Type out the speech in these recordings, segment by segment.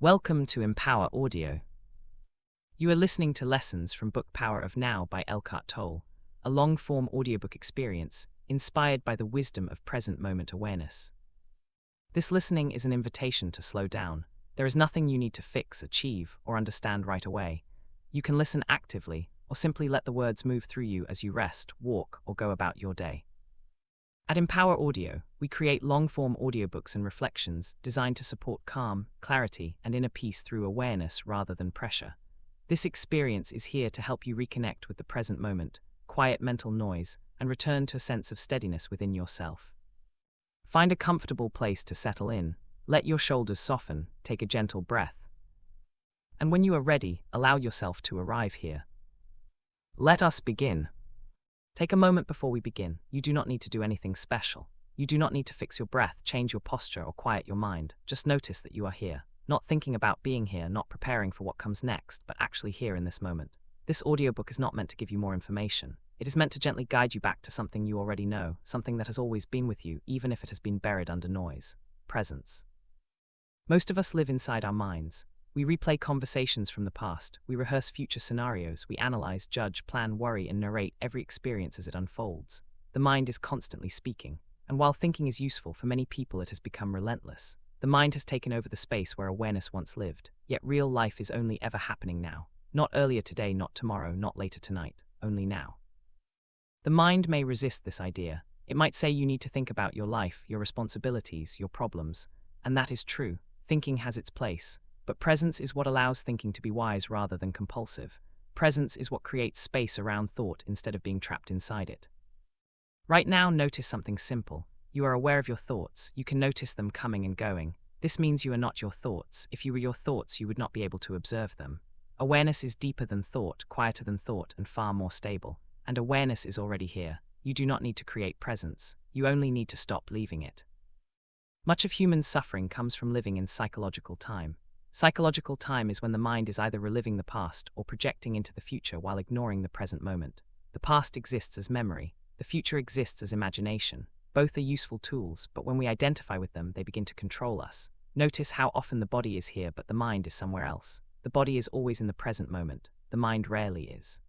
Welcome to Empower Audio. You are listening to lessons from Book Power of Now by Eckhart Tolle, a long-form audiobook experience inspired by the wisdom of present moment awareness. This listening is an invitation to slow down. There is nothing you need to fix, achieve, or understand right away. You can listen actively, or simply let the words move through you as you rest, walk, or go about your day. At Empower Audio, we create long-form audiobooks and reflections designed to support calm, clarity, and inner peace through awareness rather than pressure. This experience is here to help you reconnect with the present moment, quiet mental noise, and return to a sense of steadiness within yourself. Find a comfortable place to settle in, let your shoulders soften, take a gentle breath. And when you are ready, allow yourself to arrive here. Let us begin. Take a moment before we begin. You do not need to do anything special. You do not need to fix your breath, change your posture, or quiet your mind. Just notice that you are here, not thinking about being here, not preparing for what comes next, but actually here in this moment. This audiobook is not meant to give you more information. It is meant to gently guide you back to something you already know, something that has always been with you, even if it has been buried under noise. Presence. Most of us live inside our minds. We replay conversations from the past, we rehearse future scenarios, we analyze, judge, plan, worry, and narrate every experience as it unfolds. The mind is constantly speaking, and while thinking is useful, for many people it has become relentless. The mind has taken over the space where awareness once lived, yet real life is only ever happening now. Not earlier today, not tomorrow, not later tonight, only now. The mind may resist this idea. It might say you need to think about your life, your responsibilities, your problems, and that is true. Thinking has its place. But presence is what allows thinking to be wise rather than compulsive. Presence is what creates space around thought instead of being trapped inside it. Right now, notice something simple. You are aware of your thoughts. You can notice them coming and going. This means you are not your thoughts. If you were your thoughts, you would not be able to observe them. Awareness is deeper than thought, quieter than thought, and far more stable. And awareness is already here. You do not need to create presence. You only need to stop leaving it. Much of human suffering comes from living in psychological time. Psychological time is when the mind is either reliving the past or projecting into the future while ignoring the present moment. The past exists as memory. The future exists as imagination. Both are useful tools, but when we identify with them, they begin to control us. Notice how often the body is here, but the mind is somewhere else. The body is always in the present moment. The mind rarely is.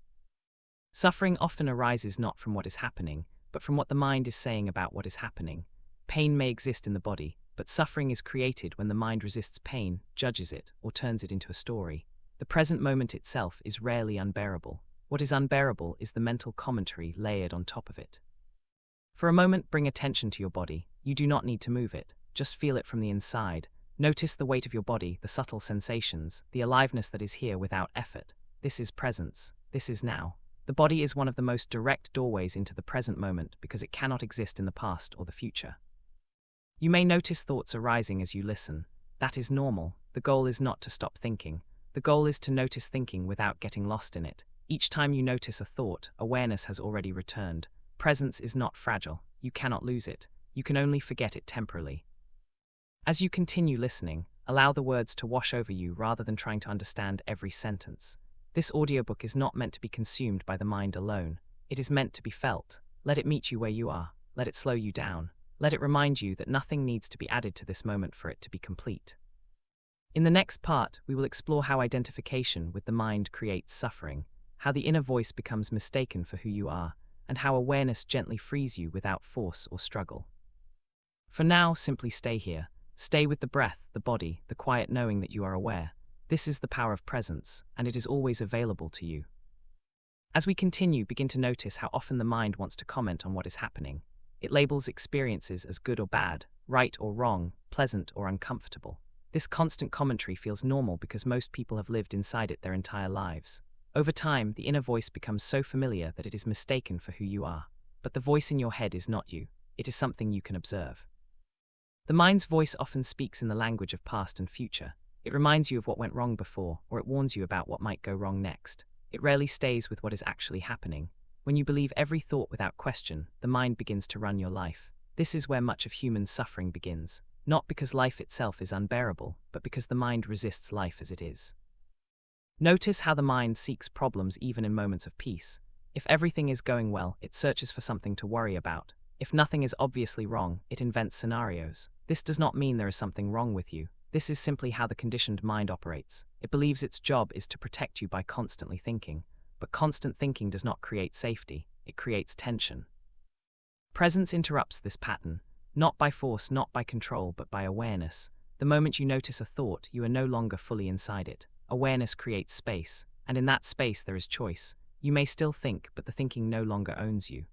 Suffering often arises not from what is happening, but from what the mind is saying about what is happening. Pain may exist in the body, but suffering is created when the mind resists pain, judges it, or turns it into a story. The present moment itself is rarely unbearable. What is unbearable is the mental commentary layered on top of it. For a moment, bring attention to your body. You do not need to move it. Just feel it from the inside. Notice the weight of your body, the subtle sensations, the aliveness that is here without effort. This is presence. This is now. The body is one of the most direct doorways into the present moment because it cannot exist in the past or the future. You may notice thoughts arising as you listen. That is normal. The goal is not to stop thinking. The goal is to notice thinking without getting lost in it. Each time you notice a thought, awareness has already returned. Presence is not fragile. You cannot lose it. You can only forget it temporarily. As you continue listening, allow the words to wash over you rather than trying to understand every sentence. This audiobook is not meant to be consumed by the mind alone. It is meant to be felt. Let it meet you where you are. Let it slow you down. Let it remind you that nothing needs to be added to this moment for it to be complete. In the next part, we will explore how identification with the mind creates suffering, how the inner voice becomes mistaken for who you are, and how awareness gently frees you without force or struggle. For now, simply stay here. Stay with the breath, the body, the quiet knowing that you are aware. This is the power of presence, and it is always available to you. As we continue, begin to notice how often the mind wants to comment on what is happening. It labels experiences as good or bad, right or wrong, pleasant or uncomfortable. This constant commentary feels normal because most people have lived inside it their entire lives. Over time, the inner voice becomes so familiar that it is mistaken for who you are. But the voice in your head is not you. It is something you can observe. The mind's voice often speaks in the language of past and future. It reminds you of what went wrong before, or it warns you about what might go wrong next. It rarely stays with what is actually happening. When you believe every thought without question, the mind begins to run your life. This is where much of human suffering begins, not because life itself is unbearable, but because the mind resists life as it is. Notice how the mind seeks problems even in moments of peace. If everything is going well, it searches for something to worry about. If nothing is obviously wrong, it invents scenarios. This does not mean there is something wrong with you. This is simply how the conditioned mind operates. It believes its job is to protect you by constantly thinking, but constant thinking does not create safety, it creates tension. Presence interrupts this pattern, not by force, not by control, but by awareness. The moment you notice a thought, you are no longer fully inside it. Awareness creates space, and in that space there is choice. You may still think, but the thinking no longer owns you.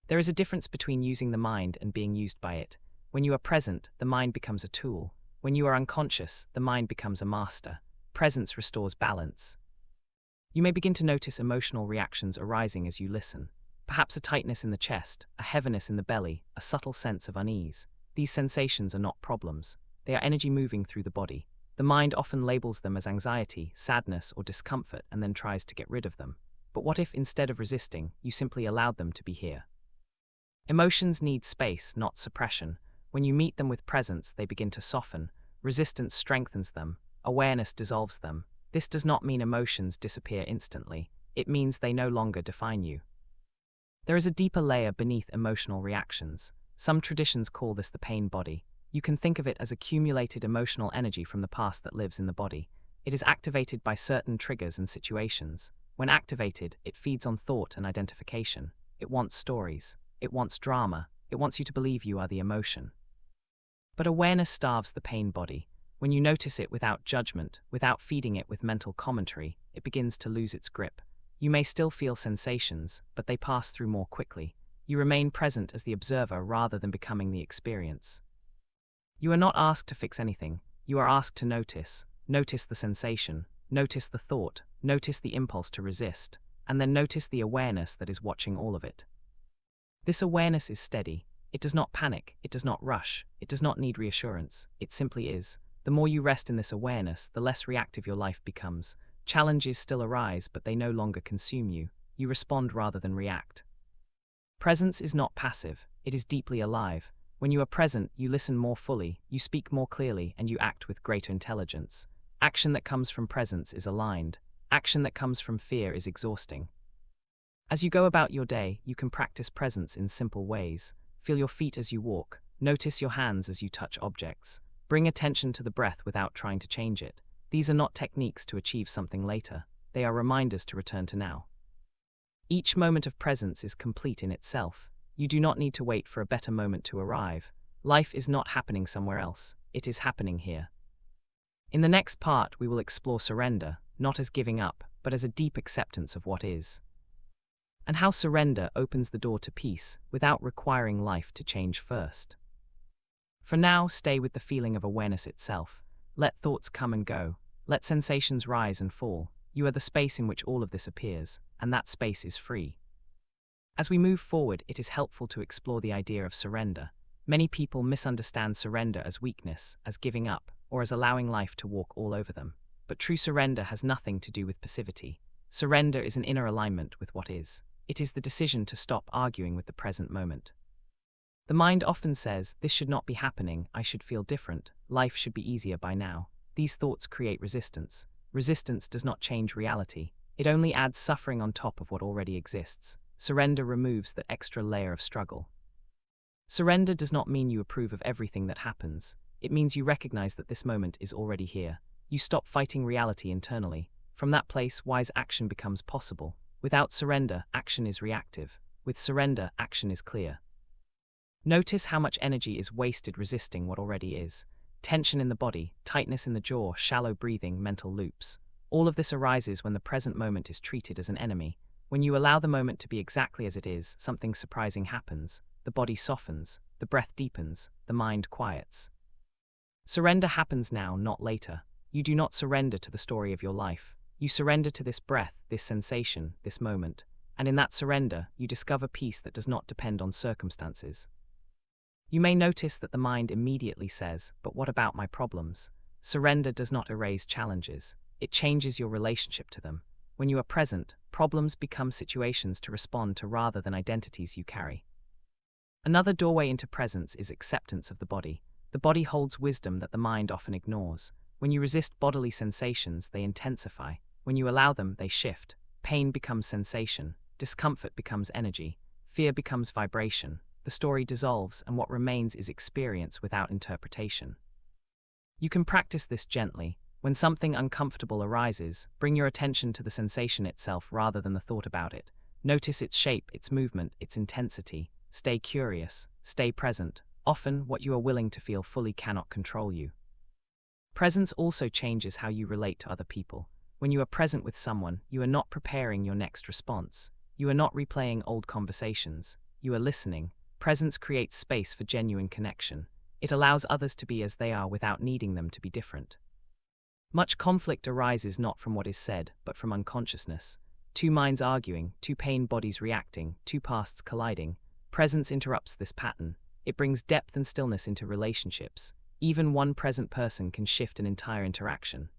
There is a difference between using the mind and being used by it. When you are present, the mind becomes a tool. When you are unconscious, the mind becomes a master. Presence restores balance. You may begin to notice emotional reactions arising as you listen. Perhaps a tightness in the chest, a heaviness in the belly, a subtle sense of unease. These sensations are not problems. They are energy moving through the body. The mind often labels them as anxiety, sadness, or discomfort and then tries to get rid of them. But what if, instead of resisting, you simply allowed them to be here? Emotions need space, not suppression. When you meet them with presence, they begin to soften. Resistance strengthens them. Awareness dissolves them. This does not mean emotions disappear instantly. It means they no longer define you. There is a deeper layer beneath emotional reactions. Some traditions call this the pain body. You can think of it as accumulated emotional energy from the past that lives in the body. It is activated by certain triggers and situations. When activated, it feeds on thought and identification. It wants stories. It wants drama. It wants you to believe you are the emotion. But awareness starves the pain body. When you notice it without judgment, without feeding it with mental commentary, it begins to lose its grip. You may still feel sensations, but they pass through more quickly. You remain present as the observer rather than becoming the experience. You are not asked to fix anything. You are asked to notice. Notice the sensation. Notice the thought. Notice the impulse to resist. And then notice the awareness that is watching all of it. This awareness is steady. It does not panic. It does not rush. It does not need reassurance. It simply is. The more you rest in this awareness, the less reactive your life becomes. Challenges still arise, but they no longer consume you. You respond rather than react. Presence is not passive. It is deeply alive. When you are present, you listen more fully, you speak more clearly, and you act with greater intelligence. Action that comes from presence is aligned. Action that comes from fear is exhausting. As you go about your day, you can practice presence in simple ways. Feel your feet as you walk. Notice your hands as you touch objects. Bring attention to the breath without trying to change it. These are not techniques to achieve something later. They are reminders to return to now. Each moment of presence is complete in itself. You do not need to wait for a better moment to arrive. Life is not happening somewhere else. It is happening here. In the next part, we will explore surrender, not as giving up, but as a deep acceptance of what is. And how surrender opens the door to peace without requiring life to change first. For now, stay with the feeling of awareness itself. Let thoughts come and go. Let sensations rise and fall. You are the space in which all of this appears, and that space is free. As we move forward, it is helpful to explore the idea of surrender. Many people misunderstand surrender as weakness, as giving up, or as allowing life to walk all over them. But true surrender has nothing to do with passivity. Surrender is an inner alignment with what is. It is the decision to stop arguing with the present moment. The mind often says, this should not be happening, I should feel different, life should be easier by now. These thoughts create resistance. Resistance does not change reality. It only adds suffering on top of what already exists. Surrender removes that extra layer of struggle. Surrender does not mean you approve of everything that happens. It means you recognize that this moment is already here. You stop fighting reality internally. From that place, wise action becomes possible. Without surrender, action is reactive. With surrender, action is clear. Notice how much energy is wasted resisting what already is. Tension in the body, tightness in the jaw, shallow breathing, mental loops. All of this arises when the present moment is treated as an enemy. When you allow the moment to be exactly as it is, something surprising happens. The body softens, the breath deepens, the mind quiets. Surrender happens now, not later. You do not surrender to the story of your life. You surrender to this breath, this sensation, this moment. And in that surrender, you discover peace that does not depend on circumstances. You may notice that the mind immediately says, but what about my problems? Surrender does not erase challenges. It changes your relationship to them. When you are present, problems become situations to respond to rather than identities you carry. Another doorway into presence is acceptance of the body. The body holds wisdom that the mind often ignores. When you resist bodily sensations, they intensify. When you allow them, they shift. Pain becomes sensation. Discomfort becomes energy. Fear becomes vibration. The story dissolves, and what remains is experience without interpretation. You can practice this gently. When something uncomfortable arises, bring your attention to the sensation itself rather than the thought about it. Notice its shape, its movement, its intensity. Stay curious, stay present. Often, what you are willing to feel fully cannot control you. Presence also changes how you relate to other people. When you are present with someone, you are not preparing your next response. You are not replaying old conversations. You are listening. Presence creates space for genuine connection. It allows others to be as they are without needing them to be different. Much conflict arises not from what is said, but from unconsciousness. Two minds arguing, two pain bodies reacting, two pasts colliding. Presence interrupts this pattern. It brings depth and stillness into relationships. Even one present person can shift an entire interaction.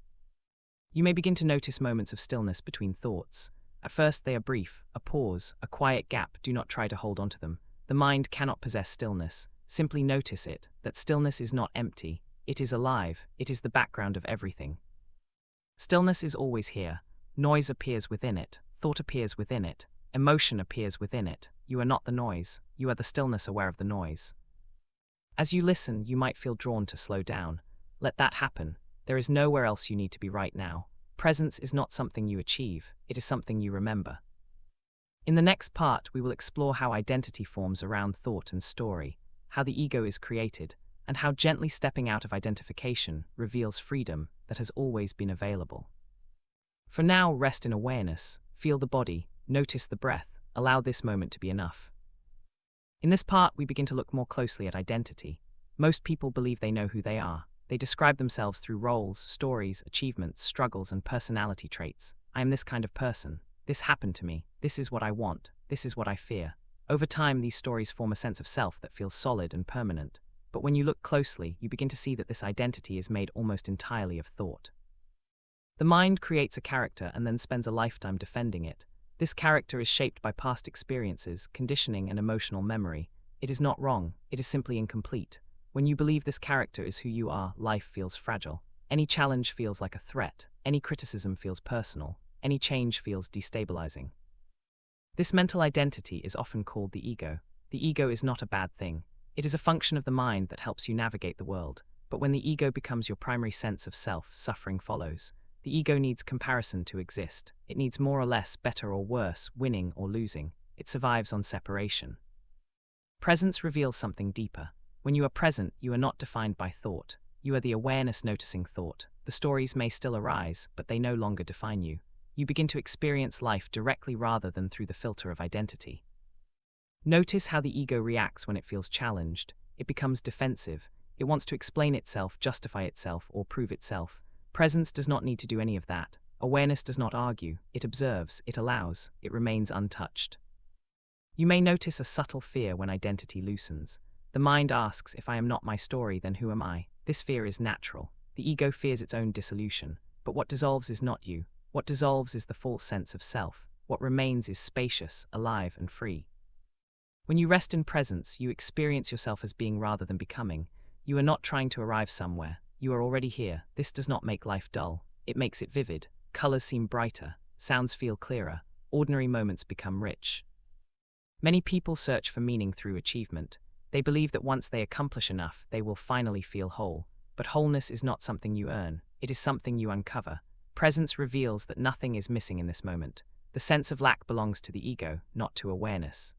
You may begin to notice moments of stillness between thoughts. At first they are brief, a pause, a quiet gap. Do not try to hold on to them. The mind cannot possess stillness. Simply notice it, that stillness is not empty. It is alive. It is the background of everything. Stillness is always here. Noise appears within it. Thought appears within it. Emotion appears within it. You are not the noise. You are the stillness aware of the noise. As you listen, you might feel drawn to slow down. Let that happen. There is nowhere else you need to be right now. Presence is not something you achieve. It is something you remember. In the next part, we will explore how identity forms around thought and story, how the ego is created, and how gently stepping out of identification reveals freedom that has always been available. For now, rest in awareness, feel the body, notice the breath, allow this moment to be enough. In this part, we begin to look more closely at identity. Most people believe they know who they are. They describe themselves through roles, stories, achievements, struggles, and personality traits. I am this kind of person. This happened to me. This is what I want. This is what I fear. Over time, these stories form a sense of self that feels solid and permanent. But when you look closely, you begin to see that this identity is made almost entirely of thought. The mind creates a character and then spends a lifetime defending it. This character is shaped by past experiences, conditioning, and emotional memory. It is not wrong. It is simply incomplete. When you believe this character is who you are, life feels fragile. Any challenge feels like a threat. Any criticism feels personal. Any change feels destabilizing. This mental identity is often called the ego. The ego is not a bad thing. It is a function of the mind that helps you navigate the world. But when the ego becomes your primary sense of self, suffering follows. The ego needs comparison to exist. It needs more or less, better or worse, winning or losing. It survives on separation. Presence reveals something deeper. When you are present, you are not defined by thought. You are the awareness noticing thought. The stories may still arise, but they no longer define you. You begin to experience life directly rather than through the filter of identity. Notice how the ego reacts when it feels challenged. It becomes defensive. It wants to explain itself, justify itself, or prove itself. Presence does not need to do any of that. Awareness does not argue. It observes, it allows, it remains untouched. You may notice a subtle fear when identity loosens. The mind asks, if I am not my story, then who am I? This fear is natural. The ego fears its own dissolution. But what dissolves is not you. What dissolves is the false sense of self. What remains is spacious, alive, and free. When you rest in presence, you experience yourself as being rather than becoming. You are not trying to arrive somewhere. You are already here. This does not make life dull. It makes it vivid. Colors seem brighter. Sounds feel clearer. Ordinary moments become rich. Many people search for meaning through achievement. They believe that once they accomplish enough, they will finally feel whole. But wholeness is not something you earn. It is something you uncover. Presence reveals that nothing is missing in this moment. The sense of lack belongs to the ego, not to awareness.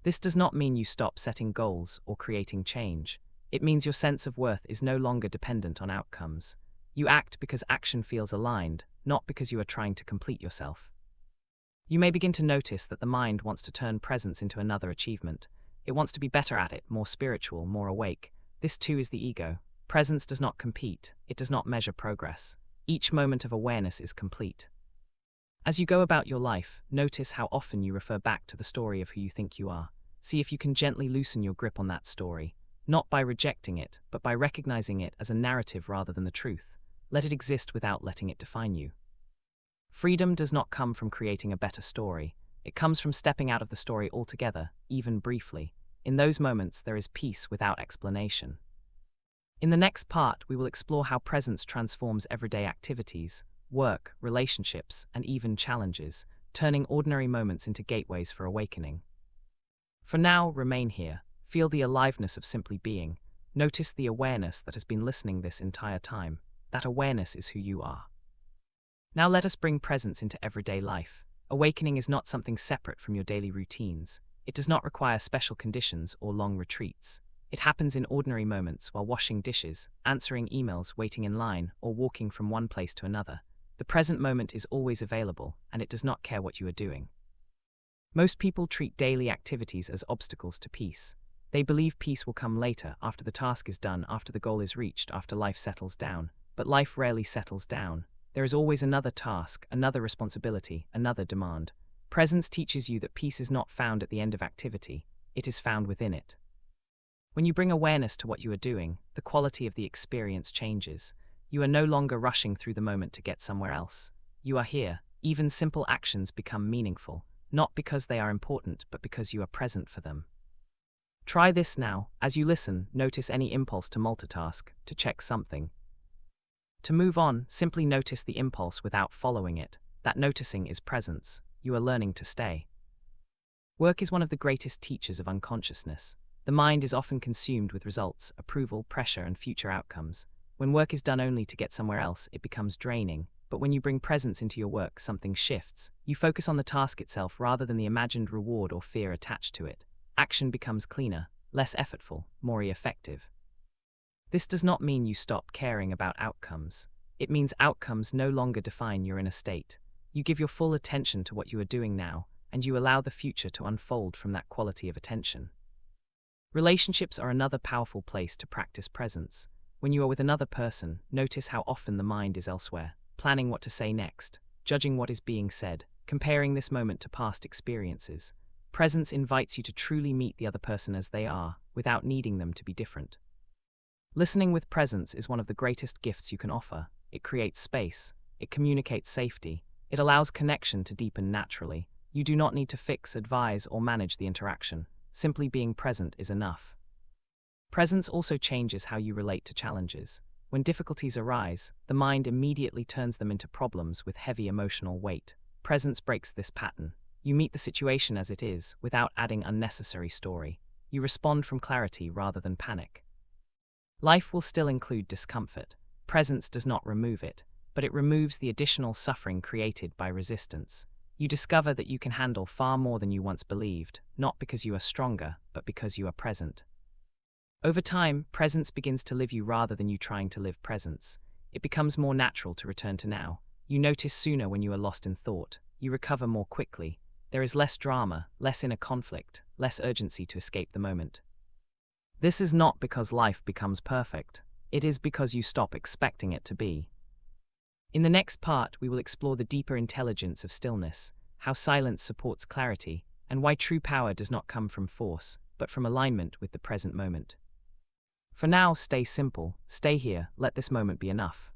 This does not mean you stop setting goals or creating change. It means your sense of worth is no longer dependent on outcomes. You act because action feels aligned, not because you are trying to complete yourself. You may begin to notice that the mind wants to turn presence into another achievement. It wants to be better at it, more spiritual, more awake. This too is the ego. Presence does not compete. It does not measure progress. Each moment of awareness is complete. As you go about your life, notice how often you refer back to the story of who you think you are. See if you can gently loosen your grip on that story. Not by rejecting it, but by recognizing it as a narrative rather than the truth. Let it exist without letting it define you. Freedom does not come from creating a better story. It comes from stepping out of the story altogether, even briefly. In those moments, there is peace without explanation. In the next part, we will explore how presence transforms everyday activities, work, relationships, and even challenges, turning ordinary moments into gateways for awakening. For now, remain here. Feel the aliveness of simply being. Notice the awareness that has been listening this entire time. That awareness is who you are. Now let us bring presence into everyday life. Awakening is not something separate from your daily routines. It does not require special conditions or long retreats. It happens in ordinary moments while washing dishes, answering emails, waiting in line, or walking from one place to another. The present moment is always available, and it does not care what you are doing. Most people treat daily activities as obstacles to peace. They believe peace will come later, after the task is done, after the goal is reached, after life settles down. But life rarely settles down. There is always another task, another responsibility, another demand. Presence teaches you that peace is not found at the end of activity, it is found within it. When you bring awareness to what you are doing, the quality of the experience changes. You are no longer rushing through the moment to get somewhere else. You are here. Even simple actions become meaningful, not because they are important, but because you are present for them. Try this now. As you listen, notice any impulse to multitask, to check something. To move on, simply notice the impulse without following it. That noticing is presence. You are learning to stay. Work is one of the greatest teachers of unconsciousness. The mind is often consumed with results, approval, pressure, and future outcomes. When work is done only to get somewhere else, it becomes draining. But when you bring presence into your work, something shifts. You focus on the task itself rather than the imagined reward or fear attached to it. Action becomes cleaner, less effortful, more effective. This does not mean you stop caring about outcomes. It means outcomes no longer define your inner state. You give your full attention to what you are doing now, and you allow the future to unfold from that quality of attention. Relationships are another powerful place to practice presence. When you are with another person, notice how often the mind is elsewhere, planning what to say next, judging what is being said, comparing this moment to past experiences. Presence invites you to truly meet the other person as they are, without needing them to be different. Listening with presence is one of the greatest gifts you can offer. It creates space. It communicates safety. It allows connection to deepen naturally. You do not need to fix, advise, or manage the interaction. Simply being present is enough. Presence also changes how you relate to challenges. When difficulties arise, the mind immediately turns them into problems with heavy emotional weight. Presence breaks this pattern. You meet the situation as it is, without adding unnecessary story. You respond from clarity rather than panic. Life will still include discomfort. Presence does not remove it, but it removes the additional suffering created by resistance. You discover that you can handle far more than you once believed, not because you are stronger, but because you are present. Over time, presence begins to live you rather than you trying to live presence. It becomes more natural to return to now. You notice sooner when you are lost in thought. You recover more quickly. There is less drama, less inner conflict, less urgency to escape the moment. This is not because life becomes perfect. It is because you stop expecting it to be. In the next part, we will explore the deeper intelligence of stillness, how silence supports clarity, and why true power does not come from force, but from alignment with the present moment. For now, stay simple, stay here, let this moment be enough.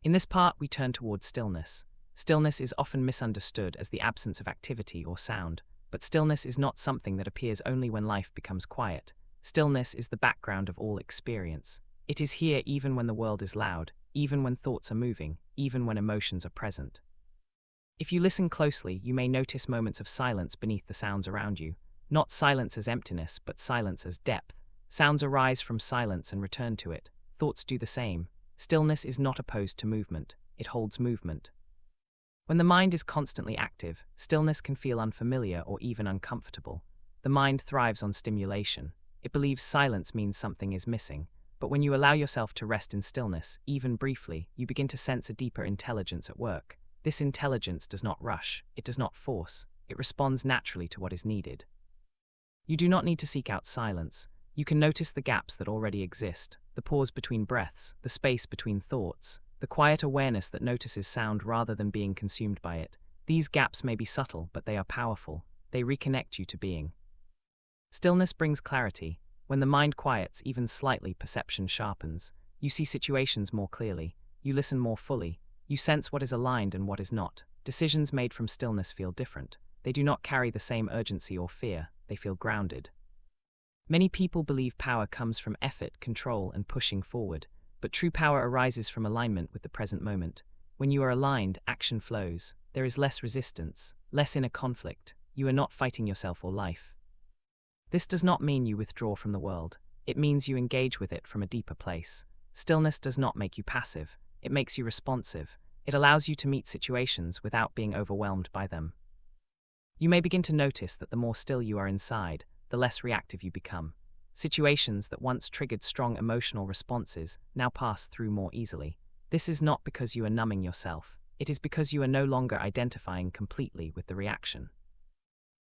In this part, we turn towards stillness. Stillness is often misunderstood as the absence of activity or sound, but stillness is not something that appears only when life becomes quiet. Stillness is the background of all experience. It is here even when the world is loud, even when thoughts are moving, even when emotions are present. If you listen closely, you may notice moments of silence beneath the sounds around you. Not silence as emptiness, but silence as depth. Sounds arise from silence and return to it. Thoughts do the same. Stillness is not opposed to movement. It holds movement. When the mind is constantly active, stillness can feel unfamiliar or even uncomfortable. The mind thrives on stimulation. It believes silence means something is missing. But when you allow yourself to rest in stillness, even briefly, you begin to sense a deeper intelligence at work. This intelligence does not rush. It does not force. It responds naturally to what is needed. You do not need to seek out silence. You can notice the gaps that already exist, the pause between breaths, the space between thoughts, the quiet awareness that notices sound rather than being consumed by it. These gaps may be subtle, but they are powerful. They reconnect you to being. Stillness brings clarity. When the mind quiets, even slightly, perception sharpens. You see situations more clearly. You listen more fully. You sense what is aligned and what is not. Decisions made from stillness feel different. They do not carry the same urgency or fear. They feel grounded. Many people believe power comes from effort, control, and pushing forward, but true power arises from alignment with the present moment. When you are aligned, action flows. There is less resistance, less inner conflict. You are not fighting yourself or life. This does not mean you withdraw from the world. It means you engage with it from a deeper place. Stillness does not make you passive, it makes you responsive. It allows you to meet situations without being overwhelmed by them. You may begin to notice that the more still you are inside, the less reactive you become. Situations that once triggered strong emotional responses now pass through more easily. This is not because you are numbing yourself, it is because you are no longer identifying completely with the reaction.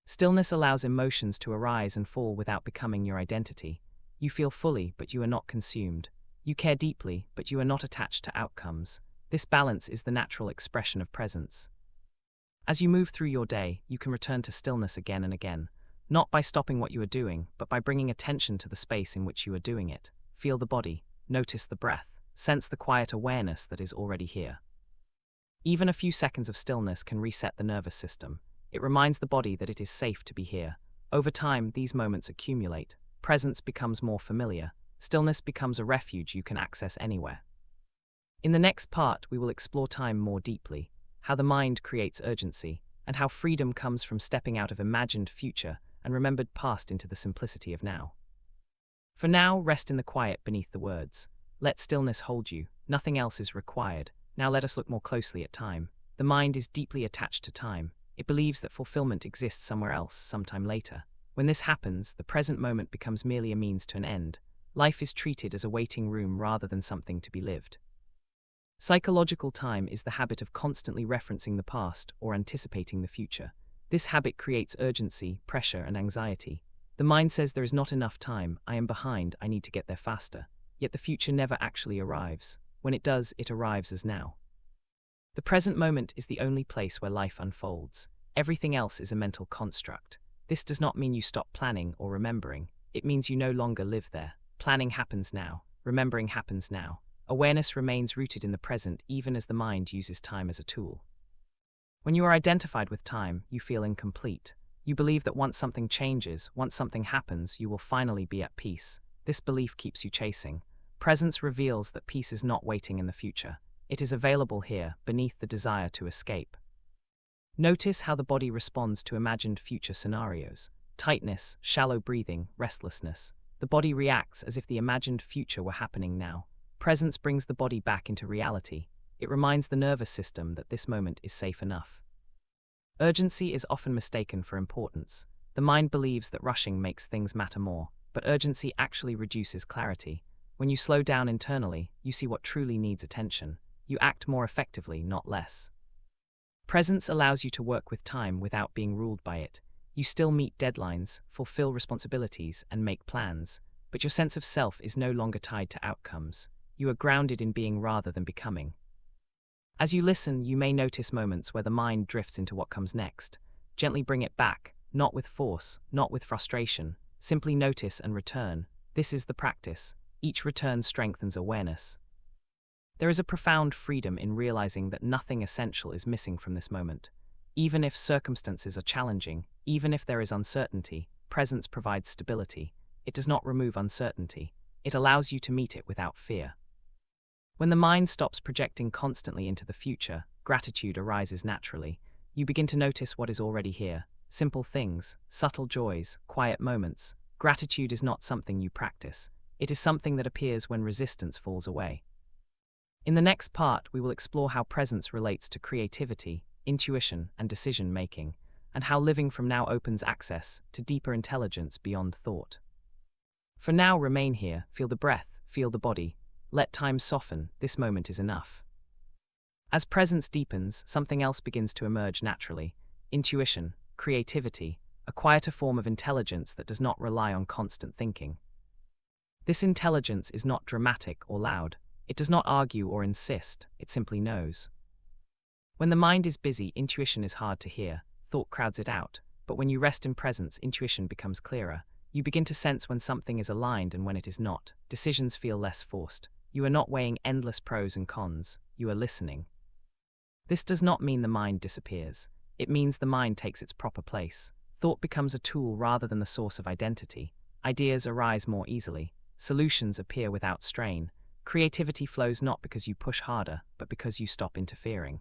Stillness allows emotions to arise and fall without becoming your identity. You feel fully, but you are not consumed. You care deeply, but you are not attached to outcomes. This balance is the natural expression of presence. As you move through your day, you can return to stillness again and again, not by stopping what you are doing, but by bringing attention to the space in which you are doing it. Feel the body, notice the breath, sense the quiet awareness that is already here. Even a few seconds of stillness can reset the nervous system. It reminds the body that it is safe to be here. Over time, these moments accumulate. Presence becomes more familiar. Stillness becomes a refuge you can access anywhere. In the next part, we will explore time more deeply, how the mind creates urgency, and how freedom comes from stepping out of imagined future and remembered past into the simplicity of now. For now, rest in the quiet beneath the words. Let stillness hold you. Nothing else is required. Now let us look more closely at time. The mind is deeply attached to time. It believes that fulfillment exists somewhere else, sometime later. When this happens, the present moment becomes merely a means to an end. Life is treated as a waiting room rather than something to be lived. Psychological time is the habit of constantly referencing the past or anticipating the future. This habit creates urgency, pressure, and anxiety. The mind says there is not enough time, I am behind, I need to get there faster. Yet the future never actually arrives. When it does, it arrives as now. The present moment is the only place where life unfolds. Everything else is a mental construct. This does not mean you stop planning or remembering. It means you no longer live there. Planning happens now. Remembering happens now. Awareness remains rooted in the present even as the mind uses time as a tool. When you are identified with time, you feel incomplete. You believe that once something changes, once something happens, you will finally be at peace. This belief keeps you chasing. Presence reveals that peace is not waiting in the future. It is available here, beneath the desire to escape. Notice how the body responds to imagined future scenarios. Tightness, shallow breathing, restlessness. The body reacts as if the imagined future were happening now. Presence brings the body back into reality. It reminds the nervous system that this moment is safe enough. Urgency is often mistaken for importance. The mind believes that rushing makes things matter more, but urgency actually reduces clarity. When you slow down internally, you see what truly needs attention. You act more effectively, not less. Presence allows you to work with time without being ruled by it. You still meet deadlines, fulfill responsibilities, and make plans, but your sense of self is no longer tied to outcomes. You are grounded in being rather than becoming. As you listen, you may notice moments where the mind drifts into what comes next. Gently bring it back, not with force, not with frustration. Simply notice and return. This is the practice. Each return strengthens awareness. There is a profound freedom in realizing that nothing essential is missing from this moment. Even if circumstances are challenging, even if there is uncertainty, presence provides stability. It does not remove uncertainty. It allows you to meet it without fear. When the mind stops projecting constantly into the future, gratitude arises naturally. You begin to notice what is already here. Simple things, subtle joys, quiet moments. Gratitude is not something you practice. It is something that appears when resistance falls away. In the next part, we will explore how presence relates to creativity, intuition, and decision-making, and how living from now opens access to deeper intelligence beyond thought. For now, remain here, feel the breath, feel the body. Let time soften, this moment is enough. As presence deepens, something else begins to emerge naturally. Intuition, creativity, a quieter form of intelligence that does not rely on constant thinking. This intelligence is not dramatic or loud. It does not argue or insist, it simply knows. When the mind is busy, intuition is hard to hear. Thought crowds it out. But when you rest in presence, intuition becomes clearer. You begin to sense when something is aligned and when it is not. Decisions feel less forced. You are not weighing endless pros and cons. You are listening. This does not mean the mind disappears. It means the mind takes its proper place. Thought becomes a tool rather than the source of identity. Ideas arise more easily. Solutions appear without strain. Creativity flows not because you push harder, but because you stop interfering.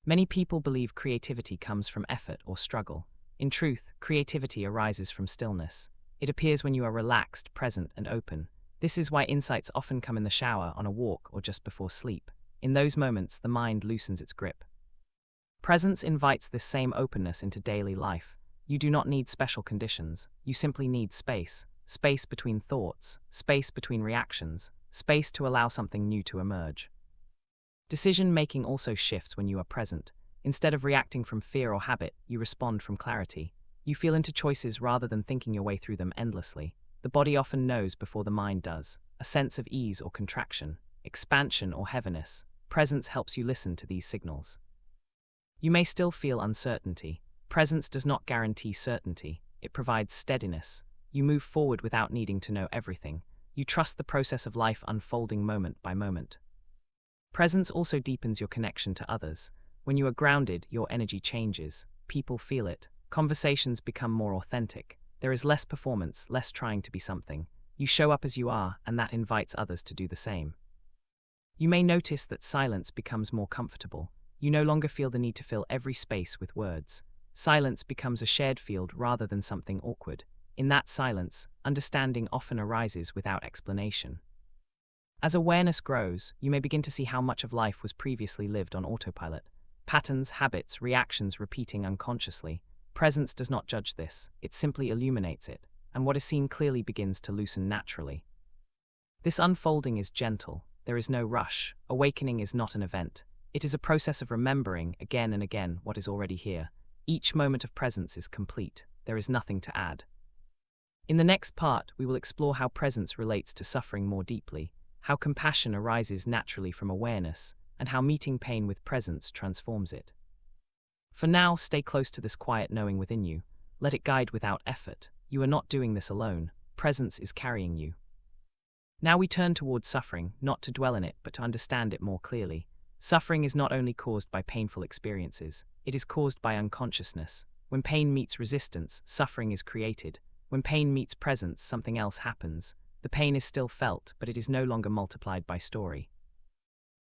Many people believe creativity comes from effort or struggle. In truth, creativity arises from stillness. It appears when you are relaxed, present, and open. This is why insights often come in the shower, on a walk, or just before sleep. In those moments, the mind loosens its grip. Presence invites this same openness into daily life. You do not need special conditions. You simply need space. Space between thoughts, space between reactions, space to allow something new to emerge. Decision-making also shifts when you are present. Instead of reacting from fear or habit, you respond from clarity. You feel into choices rather than thinking your way through them endlessly. The body often knows before the mind does. A sense of ease or contraction, expansion or heaviness. Presence helps you listen to these signals. You may still feel uncertainty. Presence does not guarantee certainty. It provides steadiness. You move forward without needing to know everything. You trust the process of life unfolding moment by moment. Presence also deepens your connection to others. When you are grounded, your energy changes. People feel it. Conversations become more authentic. There is less performance, less trying to be something. You show up as you are, and that invites others to do the same. You may notice that silence becomes more comfortable. You no longer feel the need to fill every space with words. Silence becomes a shared field rather than something awkward. In that silence, understanding often arises without explanation. As awareness grows, you may begin to see how much of life was previously lived on autopilot. Patterns, habits, reactions repeating unconsciously. Presence does not judge this, it simply illuminates it, and what is seen clearly begins to loosen naturally. This unfolding is gentle. There is no rush. Awakening is not an event. It is a process of remembering, again and again, what is already here. Each moment of presence is complete. There is nothing to add. In the next part, we will explore how presence relates to suffering more deeply, how compassion arises naturally from awareness, and how meeting pain with presence transforms it. For now, stay close to this quiet knowing within you. Let it guide without effort. You are not doing this alone. Presence is carrying you. Now we turn towards suffering, not to dwell in it, but to understand it more clearly. Suffering is not only caused by painful experiences, it is caused by unconsciousness. When pain meets resistance, suffering is created. When pain meets presence, something else happens. The pain is still felt, but it is no longer multiplied by story.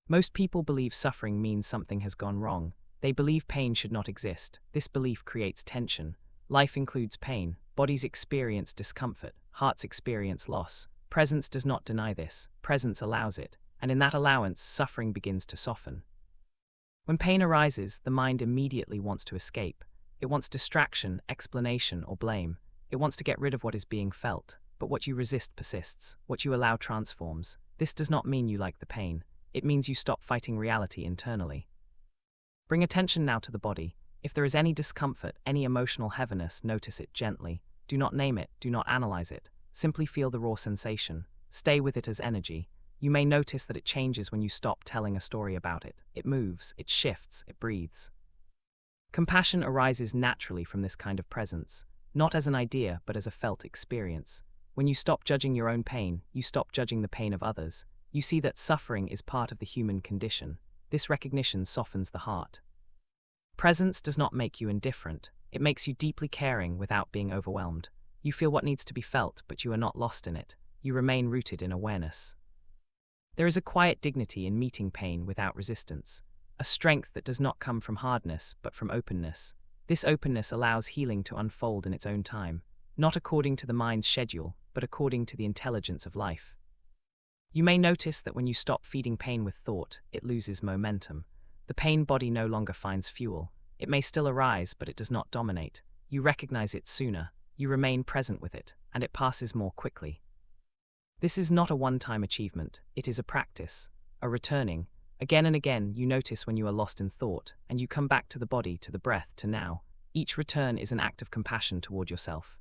Most people believe suffering means something has gone wrong. They believe pain should not exist. This belief creates tension. Life includes pain. Bodies experience discomfort. Hearts experience loss. Presence does not deny this. Presence allows it. And in that allowance, suffering begins to soften. When pain arises, the mind immediately wants to escape. It wants distraction, explanation, or blame. It wants to get rid of what is being felt. But what you resist persists. What you allow transforms. This does not mean you like the pain. It means you stop fighting reality internally. Bring attention now to the body. If there is any discomfort, any emotional heaviness, notice it gently. Do not name it, do not analyze it. Simply feel the raw sensation. Stay with it as energy. You may notice that it changes when you stop telling a story about it. It moves, it shifts, it breathes. Compassion arises naturally from this kind of presence, not as an idea, but as a felt experience. When you stop judging your own pain, you stop judging the pain of others. You see that suffering is part of the human condition. This recognition softens the heart. Presence does not make you indifferent. It makes you deeply caring without being overwhelmed. You feel what needs to be felt, but you are not lost in it. You remain rooted in awareness. There is a quiet dignity in meeting pain without resistance, a strength that does not come from hardness, but from openness. This openness allows healing to unfold in its own time, not according to the mind's schedule, but according to the intelligence of life. You may notice that when you stop feeding pain with thought, it loses momentum. The pain body no longer finds fuel. It may still arise, but it does not dominate. You recognize it sooner. You remain present with it, and it passes more quickly. This is not a one-time achievement. It is a practice, a returning. Again and again, you notice when you are lost in thought, and you come back to the body, to the breath, to now. Each return is an act of compassion toward yourself.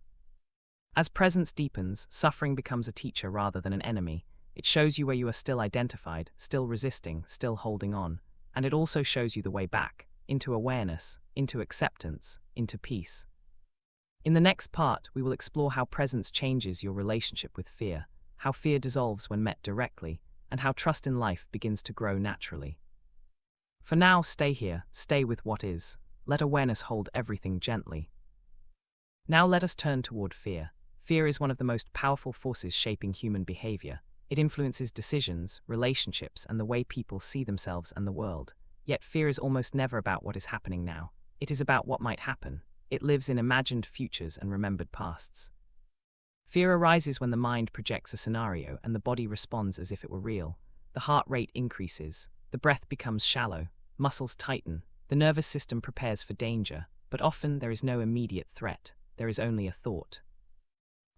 As presence deepens, suffering becomes a teacher rather than an enemy. It shows you where you are still identified, still resisting, still holding on. And it also shows you the way back, into awareness, into acceptance, into peace. In the next part, we will explore how presence changes your relationship with fear, how fear dissolves when met directly, and how trust in life begins to grow naturally. For now, stay here, stay with what is. Let awareness hold everything gently. Now let us turn toward fear. Fear is one of the most powerful forces shaping human behavior. It influences decisions, relationships, and the way people see themselves and the world. Yet fear is almost never about what is happening now. It is about what might happen. It lives in imagined futures and remembered pasts. Fear arises when the mind projects a scenario and the body responds as if it were real. The heart rate increases, the breath becomes shallow, muscles tighten, the nervous system prepares for danger, but often there is no immediate threat, there is only a thought.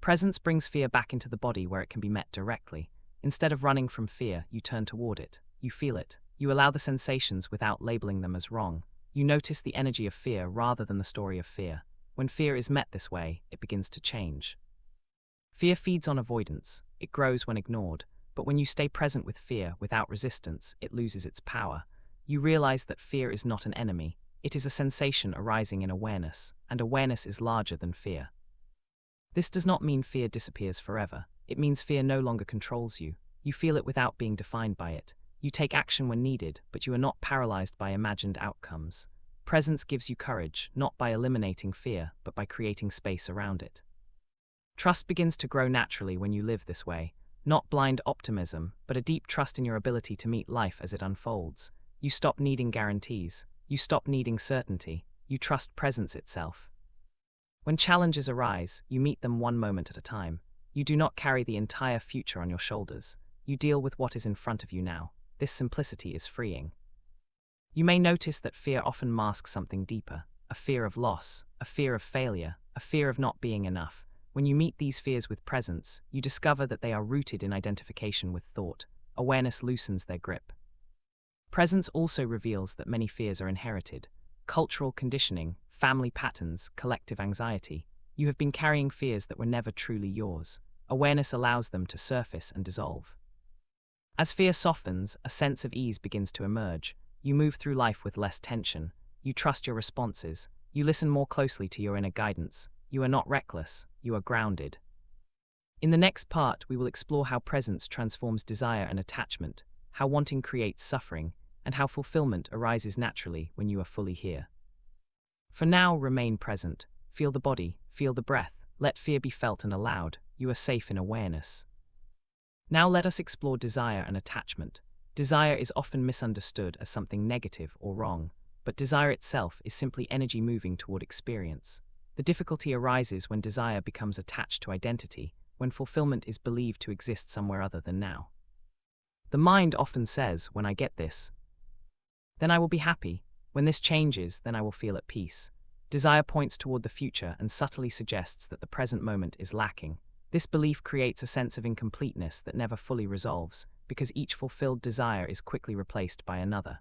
Presence brings fear back into the body where it can be met directly. Instead of running from fear, you turn toward it, you feel it, you allow the sensations without labeling them as wrong. You notice the energy of fear rather than the story of fear. When fear is met this way, it begins to change. Fear feeds on avoidance, it grows when ignored, but when you stay present with fear without resistance, it loses its power. You realize that fear is not an enemy, it is a sensation arising in awareness, and awareness is larger than fear. This does not mean fear disappears forever, it means fear no longer controls you. You feel it without being defined by it. You take action when needed, but you are not paralyzed by imagined outcomes. Presence gives you courage, not by eliminating fear, but by creating space around it. Trust begins to grow naturally when you live this way, not blind optimism, but a deep trust in your ability to meet life as it unfolds. You stop needing guarantees, you stop needing certainty, you trust presence itself. When challenges arise, you meet them one moment at a time. You do not carry the entire future on your shoulders. You deal with what is in front of you now. This simplicity is freeing. You may notice that fear often masks something deeper, a fear of loss, a fear of failure, a fear of not being enough. When you meet these fears with presence, you discover that they are rooted in identification with thought. Awareness loosens their grip. Presence also reveals that many fears are inherited. Cultural conditioning, family patterns, collective anxiety. You have been carrying fears that were never truly yours. Awareness allows them to surface and dissolve. As fear softens, a sense of ease begins to emerge. You move through life with less tension. You trust your responses. You listen more closely to your inner guidance. You are not reckless, you are grounded. In the next part, we will explore how presence transforms desire and attachment, how wanting creates suffering, and how fulfillment arises naturally when you are fully here. For now, remain present. Feel the body, feel the breath, let fear be felt and allowed. You are safe in awareness. Now let us explore desire and attachment. Desire is often misunderstood as something negative or wrong, but desire itself is simply energy moving toward experience. The difficulty arises when desire becomes attached to identity, when fulfillment is believed to exist somewhere other than now. The mind often says, when I get this, then I will be happy. When this changes, then I will feel at peace. Desire points toward the future and subtly suggests that the present moment is lacking. This belief creates a sense of incompleteness that never fully resolves, because each fulfilled desire is quickly replaced by another.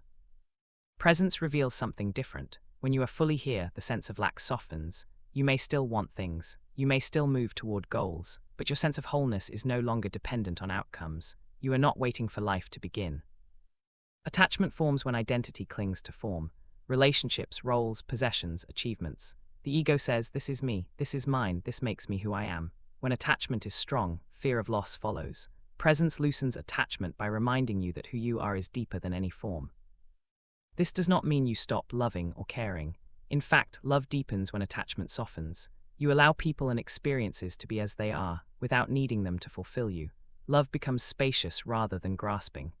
Presence reveals something different. When you are fully here, the sense of lack softens. You may still want things, you may still move toward goals, but your sense of wholeness is no longer dependent on outcomes. You are not waiting for life to begin. Attachment forms when identity clings to form. Relationships, roles, possessions, achievements. The ego says, this is me, this is mine, this makes me who I am. When attachment is strong, fear of loss follows. Presence loosens attachment by reminding you that who you are is deeper than any form. This does not mean you stop loving or caring. In fact, love deepens when attachment softens. You allow people and experiences to be as they are, without needing them to fulfill you. Love becomes spacious rather than grasping.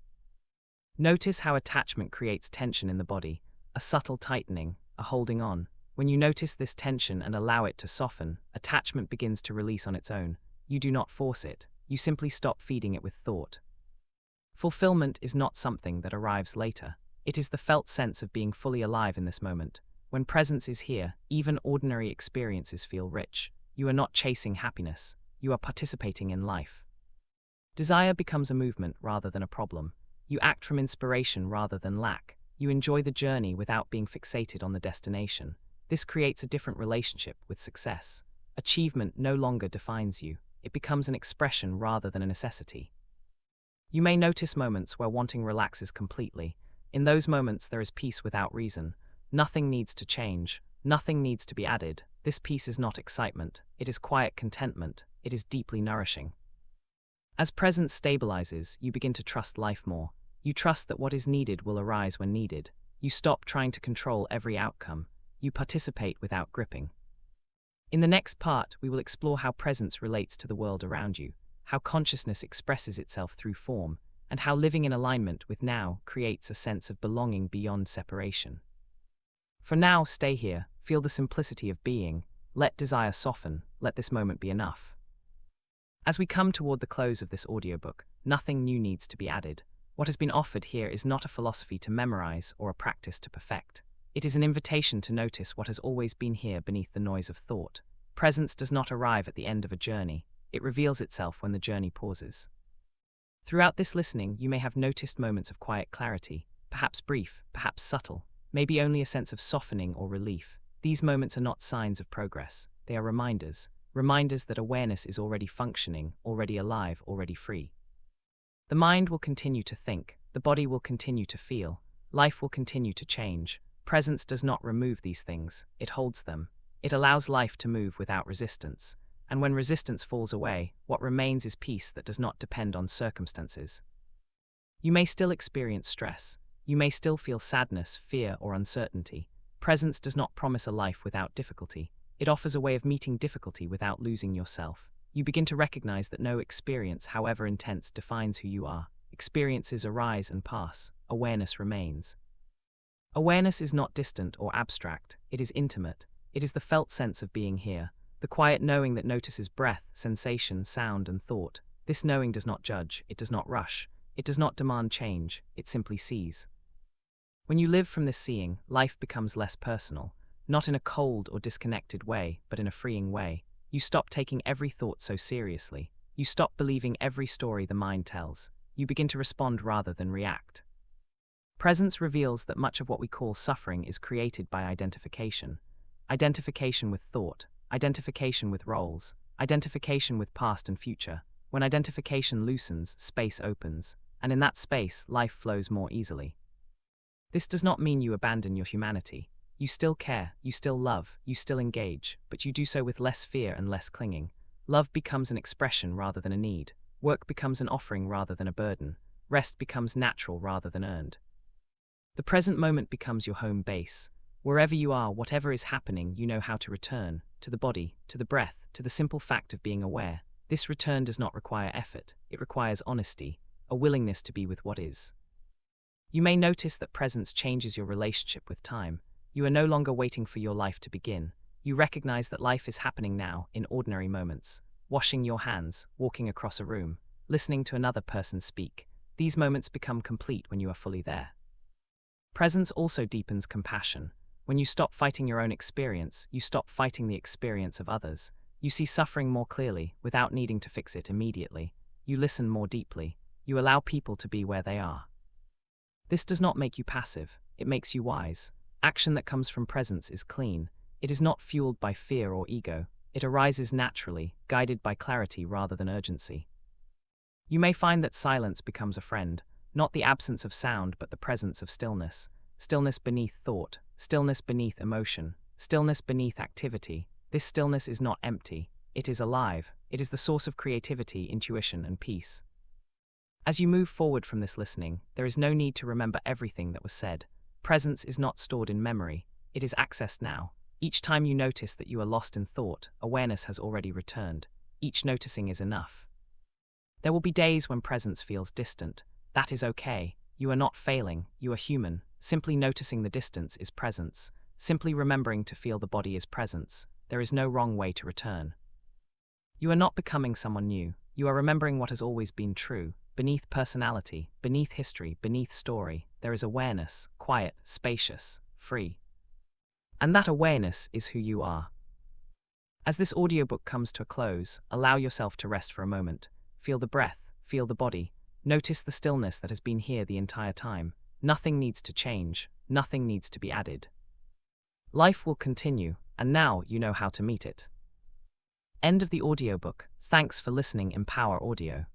Notice how attachment creates tension in the body, a subtle tightening, a holding on. When you notice this tension and allow it to soften, attachment begins to release on its own. You do not force it, you simply stop feeding it with thought. Fulfillment is not something that arrives later. It is the felt sense of being fully alive in this moment. When presence is here, even ordinary experiences feel rich. You are not chasing happiness, you are participating in life. Desire becomes a movement rather than a problem. You act from inspiration rather than lack. You enjoy the journey without being fixated on the destination. This creates a different relationship with success. Achievement no longer defines you. It becomes an expression rather than a necessity. You may notice moments where wanting relaxes completely. In those moments there is peace without reason. Nothing needs to change. Nothing needs to be added. This peace is not excitement. It is quiet contentment. It is deeply nourishing. As presence stabilizes, you begin to trust life more. You trust that what is needed will arise when needed. You stop trying to control every outcome. You participate without gripping. In the next part, we will explore how presence relates to the world around you, how consciousness expresses itself through form, and how living in alignment with now creates a sense of belonging beyond separation. For now, stay here, feel the simplicity of being, let desire soften, let this moment be enough. As we come toward the close of this audiobook, nothing new needs to be added. What has been offered here is not a philosophy to memorize or a practice to perfect. It is an invitation to notice what has always been here beneath the noise of thought. Presence does not arrive at the end of a journey. It reveals itself when the journey pauses. Throughout this listening, you may have noticed moments of quiet clarity, perhaps brief, perhaps subtle, maybe only a sense of softening or relief. These moments are not signs of progress. They are reminders that awareness is already functioning, already alive, already free. The mind will continue to think, the body will continue to feel, life will continue to change. Presence does not remove these things, it holds them. It allows life to move without resistance. And when resistance falls away, what remains is peace that does not depend on circumstances. You may still experience stress. You may still feel sadness, fear, or uncertainty. Presence does not promise a life without difficulty. It offers a way of meeting difficulty without losing yourself. You begin to recognize that no experience, however intense, defines who you are. Experiences arise and pass. Awareness remains. Awareness is not distant or abstract. It is intimate. It is the felt sense of being here, the quiet knowing that notices breath, sensation, sound, and thought. This knowing does not judge. It does not rush. It does not demand change. It simply sees. When you live from this seeing, life becomes less personal. Not in a cold or disconnected way, but in a freeing way. You stop taking every thought so seriously. You stop believing every story the mind tells. You begin to respond rather than react. Presence reveals that much of what we call suffering is created by identification. Identification with thought, identification with roles, identification with past and future. When identification loosens, space opens, and in that space, life flows more easily. This does not mean you abandon your humanity. You still care, you still love, you still engage, but you do so with less fear and less clinging. Love becomes an expression rather than a need. Work becomes an offering rather than a burden. Rest becomes natural rather than earned. The present moment becomes your home base. Wherever you are, whatever is happening, you know how to return, to the body, to the breath, to the simple fact of being aware. This return does not require effort. It requires honesty, a willingness to be with what is. You may notice that presence changes your relationship with time. You are no longer waiting for your life to begin. You recognize that life is happening now, in ordinary moments. Washing your hands, walking across a room, listening to another person speak. These moments become complete when you are fully there. Presence also deepens compassion. When you stop fighting your own experience, you stop fighting the experience of others. You see suffering more clearly, without needing to fix it immediately. You listen more deeply. You allow people to be where they are. This does not make you passive. It makes you wise. Action that comes from presence is clean. It is not fueled by fear or ego. It arises naturally, guided by clarity rather than urgency. You may find that silence becomes a friend, not the absence of sound but the presence of stillness. Stillness beneath thought, stillness beneath emotion, stillness beneath activity. This stillness is not empty. It is alive. It is the source of creativity, intuition, and peace. As you move forward from this listening, there is no need to remember everything that was said. Presence is not stored in memory. It is accessed now. Each time you notice that you are lost in thought, awareness has already returned. Each noticing is enough. There will be days when presence feels distant. That is okay. You are not failing. You are human. Simply noticing the distance is presence. Simply remembering to feel the body is presence. There is no wrong way to return. You are not becoming someone new. You are remembering what has always been true. Beneath personality, beneath history, beneath story, there is awareness, quiet, spacious, free. And that awareness is who you are. As this audiobook comes to a close, allow yourself to rest for a moment. Feel the breath, feel the body. Notice the stillness that has been here the entire time. Nothing needs to change, nothing needs to be added. Life will continue, and now you know how to meet it. End of the audiobook. Thanks for listening. Empower Audio.